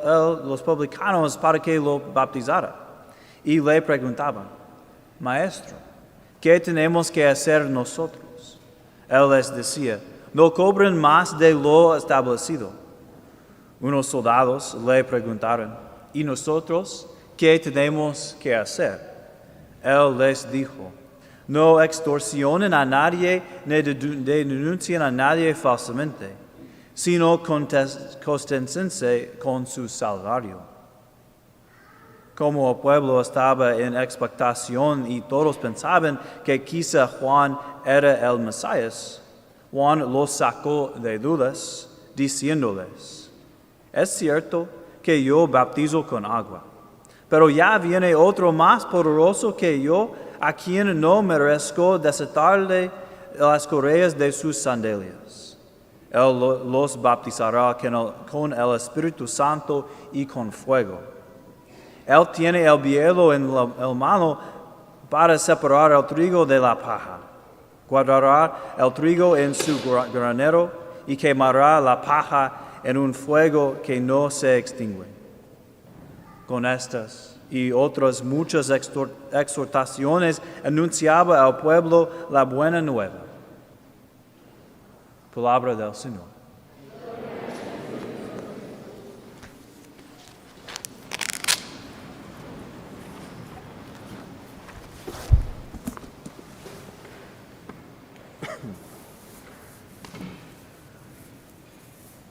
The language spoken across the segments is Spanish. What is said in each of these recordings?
los publicanos para que lo bautizara. Y le preguntaban, Maestro, ¿qué tenemos que hacer nosotros? Él les decía, no cobren más de lo establecido. Unos soldados le preguntaron, ¿y nosotros qué tenemos que hacer? Él les dijo, no extorsionen a nadie ni denuncien a nadie falsamente, sino conténtense con su salario. Como el pueblo estaba en expectación y todos pensaban que quizá Juan era el Mesías, Juan los sacó de dudas, diciéndoles, es cierto que yo bautizo con agua, pero ya viene otro más poderoso que yo, a quien no merezco desatarle las correas de sus sandalias. Él los bautizará con el Espíritu Santo y con fuego. Él tiene el hielo en la mano para separar el trigo de la paja. Guardará el trigo en su granero y quemará la paja en un fuego que no se extingue. Con estas y otras muchas exhortaciones anunciaba al pueblo la buena nueva. Palabra del Señor.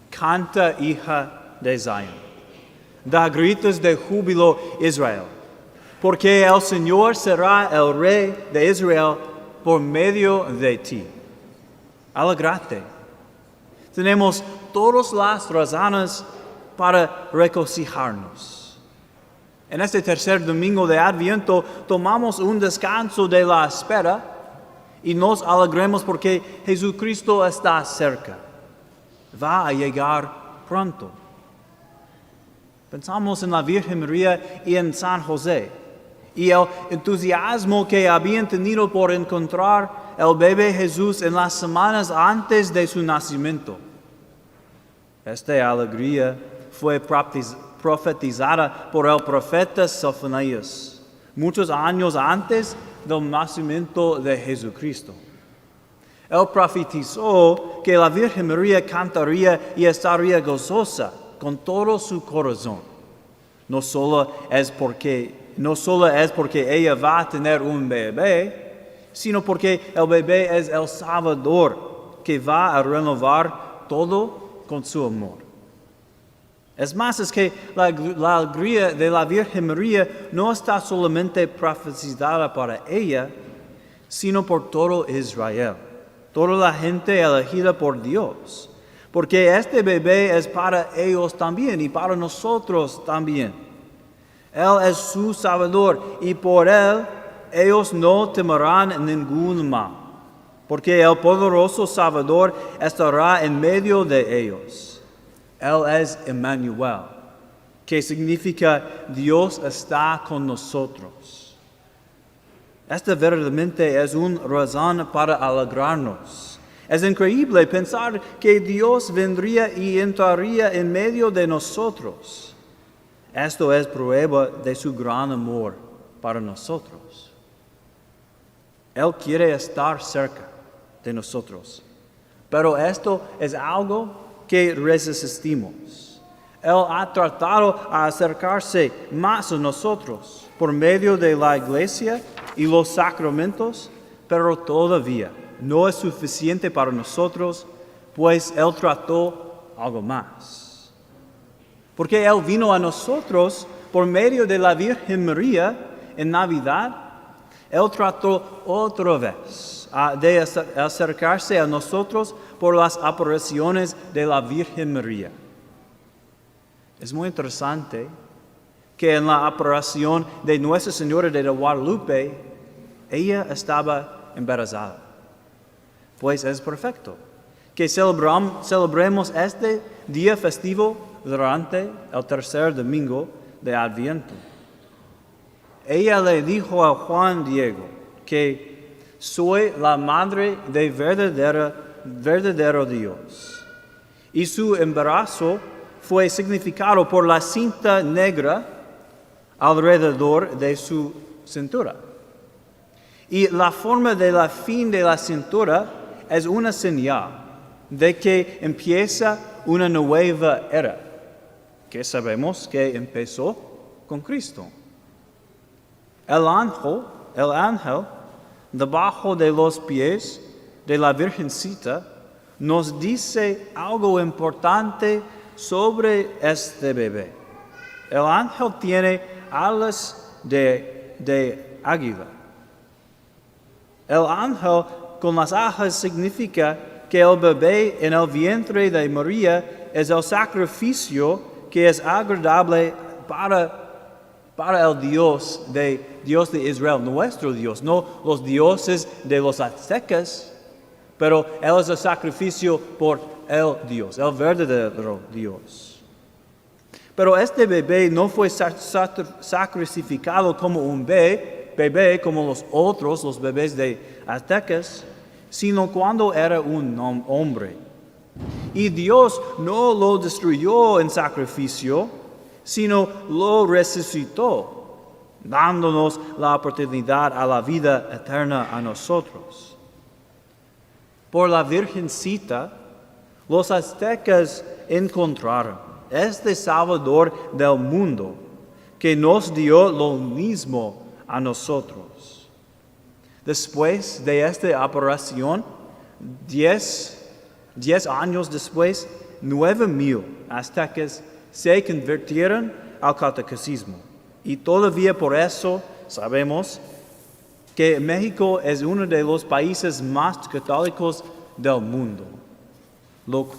Canta, hija de Zion. Da gritos de júbilo Israel, porque el Señor será el Rey de Israel por medio de ti. Alegrate. Tenemos todas las razones para regocijarnos. En este tercer domingo de Adviento tomamos un descanso de la espera y nos alegremos porque Jesucristo está cerca. Va a llegar pronto. Pensamos en la Virgen María y en San José y el entusiasmo que habían tenido por encontrar el bebé Jesús en las semanas antes de su nacimiento. Esta alegría fue profetizada por el profeta Sofonías, muchos años antes del nacimiento de Jesucristo. Él profetizó que la Virgen María cantaría y estaría gozosa con todo su corazón. No solo es porque ella va a tener un bebé, sino porque el bebé es el Salvador que va a renovar todo con su amor. Es más, es que la alegría de la Virgen María no está solamente profetizada para ella, sino por todo Israel, toda la gente elegida por Dios. Porque este bebé es para ellos también y para nosotros también. Él es su Salvador y por él ellos no temerán ningún mal. Porque el poderoso Salvador estará en medio de ellos. Él es Emmanuel, que significa Dios está con nosotros. Esta verdaderamente es una razón para alegrarnos. Es increíble pensar que Dios vendría y entraría en medio de nosotros. Esto es prueba de su gran amor para nosotros. Él quiere estar cerca de nosotros, pero esto es algo que resistimos. Él ha tratado de acercarse más a nosotros por medio de la iglesia y los sacramentos, pero todavía no es suficiente para nosotros, pues Él trató algo más. Porque Él vino a nosotros por medio de la Virgen María en Navidad. Él trató otra vez de acercarse a nosotros por las apariciones de la Virgen María. Es muy interesante que en la aparición de Nuestra Señora de Guadalupe, ella estaba embarazada. Pues es perfecto que celebremos este día festivo durante el tercer domingo de Adviento. Ella le dijo a Juan Diego que soy la madre de verdadero Dios. Y su embarazo fue significado por la cinta negra alrededor de su cintura. Y la forma de la fin de la cintura es una señal de que empieza una nueva era, que sabemos que empezó con Cristo. El ángel, debajo de los pies de la Virgencita, nos dice algo importante sobre este bebé. El ángel tiene alas de águila. El ángel con las alas significa que el bebé en el vientre de María es el sacrificio que es agradable para el Dios de Israel, nuestro Dios, no los dioses de los aztecas, pero Él es el sacrificio por el Dios, el verdadero Dios. Pero este bebé no fue sacrificado como un bebé como los bebés de aztecas, sino cuando era un hombre. Y Dios no lo destruyó en sacrificio, sino lo resucitó, dándonos la oportunidad a la vida eterna a nosotros. Por la Virgencita, los aztecas encontraron este Salvador del mundo que nos dio lo mismo a nosotros. Después de esta operación, 10 años después, 9,000 aztecas se convirtieron al catolicismo. Y todavía por eso sabemos que México es uno de los países más católicos del mundo, lo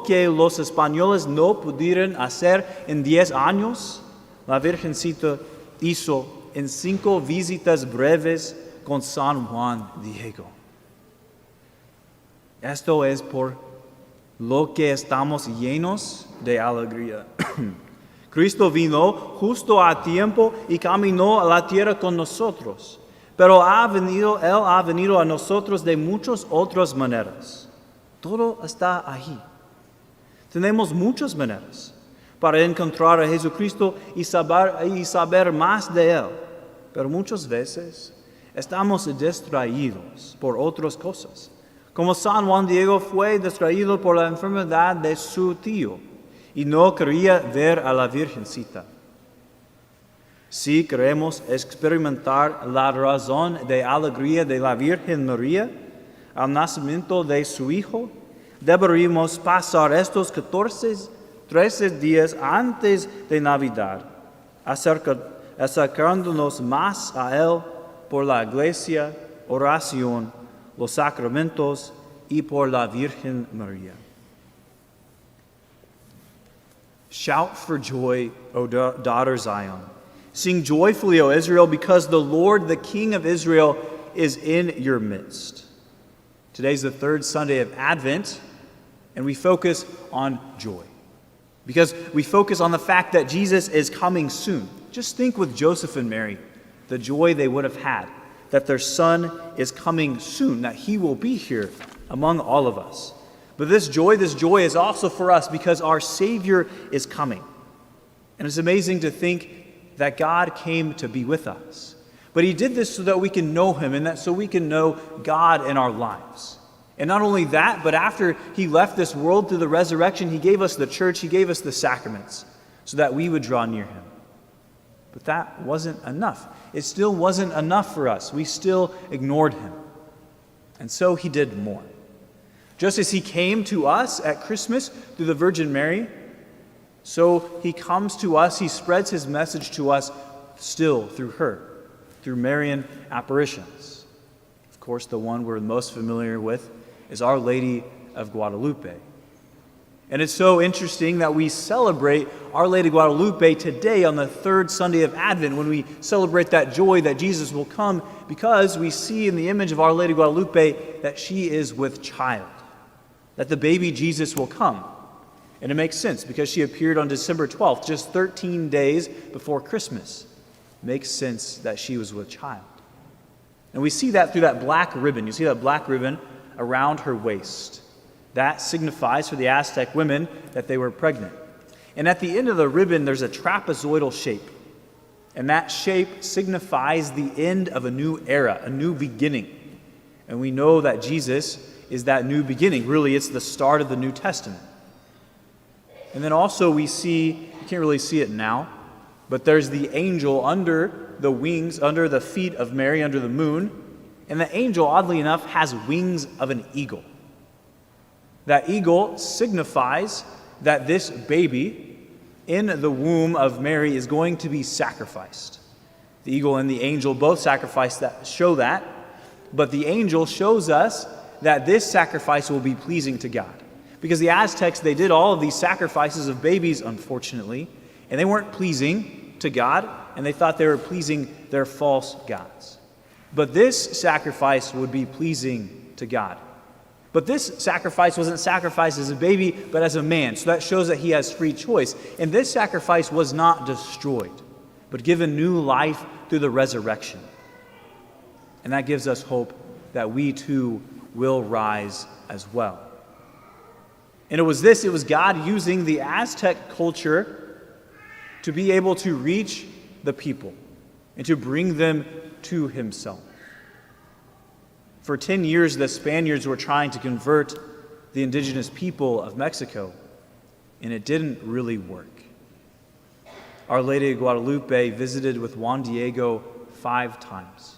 que los españoles no pudieron hacer en 10 años, la Virgencita hizo en 5 visitas breves con San Juan Diego. Esto es por lo que estamos llenos de alegría. Cristo vino justo a tiempo y caminó a la tierra con nosotros, pero Él ha venido a nosotros de muchas otras maneras. Todo está ahí. Tenemos muchas maneras para encontrar a Jesucristo y saber más de Él, pero muchas veces estamos distraídos por otras cosas. Como San Juan Diego fue distraído por la enfermedad de su tío y no quería ver a la Virgencita. Si queremos experimentar la razón de alegría de la Virgen María al nacimiento de su Hijo, deberíamos pasar estos 13 días antes de Navidad, acercándonos más a Él por la Iglesia, oración, los sacramentos y por la Virgen María. Shout for joy, O daughter Zion. Sing joyfully, O Israel, because the Lord, the King of Israel, is in your midst. Today's the third Sunday of Advent, and we focus on joy. Because we focus on the fact that Jesus is coming soon. Just think with Joseph and Mary, the joy they would have had, that their son is coming soon, that he will be here among all of us. But this joy is also for us because our Savior is coming. And it's amazing to think that God came to be with us. But He did this so that we can know Him and that so we can know God in our lives. And not only that, but after He left this world through the resurrection, He gave us the church, He gave us the sacraments so that we would draw near Him. But that wasn't enough. It still wasn't enough for us. We still ignored Him. And so He did more. Just as He came to us at Christmas through the Virgin Mary, so He comes to us, He spreads His message to us still through her, through Marian apparitions. Of course, the one we're most familiar with is Our Lady of Guadalupe. And it's so interesting that we celebrate Our Lady of Guadalupe today on the third Sunday of Advent when we celebrate that joy that Jesus will come, because we see in the image of Our Lady of Guadalupe that she is with child, that the baby Jesus will come. And it makes sense because she appeared on December 12th, just 13 days before Christmas. It makes sense that she was with child. And we see that through that black ribbon. You see that black ribbon around her waist. That signifies for the Aztec women that they were pregnant. And at the end of the ribbon, there's a trapezoidal shape. And that shape signifies the end of a new era, a new beginning. And we know that Jesus is that new beginning. Really, it's the start of the New Testament. And then also we see, you can't really see it now, but there's the angel under the wings, under the feet of Mary, under the moon. And the angel, oddly enough, has wings of an eagle. That eagle signifies that this baby in the womb of Mary is going to be sacrificed. The eagle and the angel both show that, but the angel shows us that this sacrifice will be pleasing to God. Because the Aztecs, they did all of these sacrifices of babies, unfortunately, and they weren't pleasing to God, and they thought they were pleasing their false gods. But this sacrifice would be pleasing to God. But this sacrifice wasn't sacrificed as a baby, but as a man. So that shows that he has free choice. And this sacrifice was not destroyed, but given new life through the resurrection. And that gives us hope that we too will rise as well. And it was God using the Aztec culture to be able to reach the people and to bring them to himself. For 10 years, the Spaniards were trying to convert the indigenous people of Mexico, and it didn't really work. Our Lady of Guadalupe visited with Juan Diego 5 times.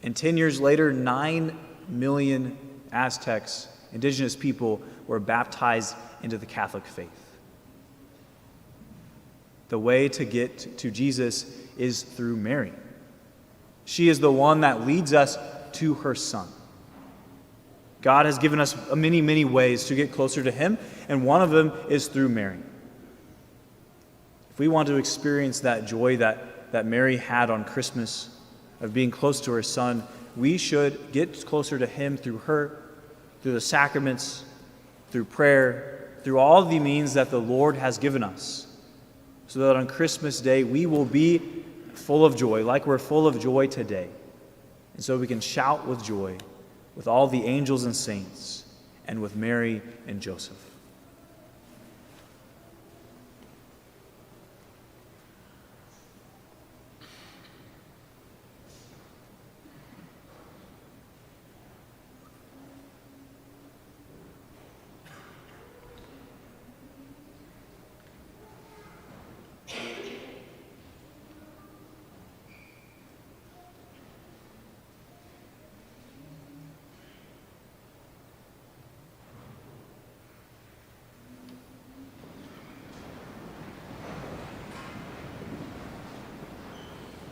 And 10 years later, 9 million Aztecs, indigenous people, were baptized into the Catholic faith. The way to get to Jesus is through Mary. She is the one that leads us to her Son. God has given us many, many ways to get closer to him, and one of them is through Mary. If we want to experience that joy that Mary had on Christmas of being close to her Son, we should get closer to him through her, through the sacraments, through prayer, through all the means that the Lord has given us, so that on Christmas Day we will be full of joy, like we're full of joy today. And so we can shout with joy with all the angels and saints and with Mary and Joseph.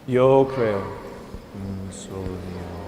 Yo creo en un solo Dios.